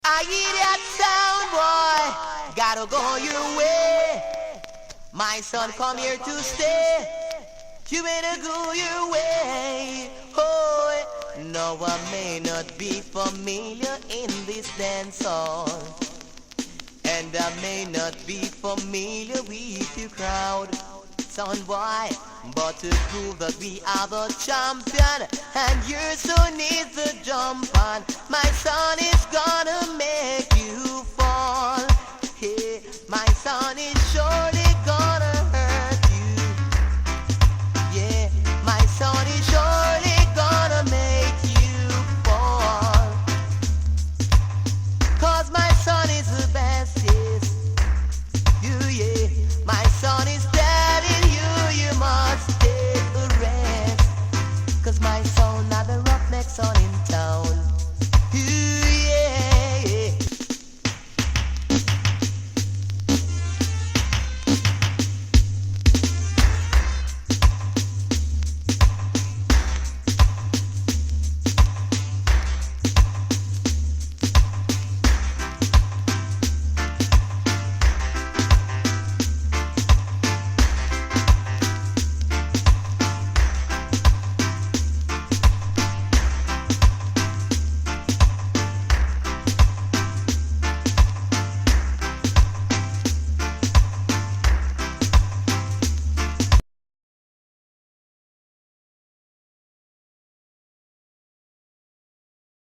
I hear that sound, boy. Gotta go your way. My son, come here to stay. You better go your way. Oh, no, I may not be familiar in this dance hall, and I may not be familiar with your crowd, son boy, but to prove that we are the champion, and your son is the jump on, my son is gonna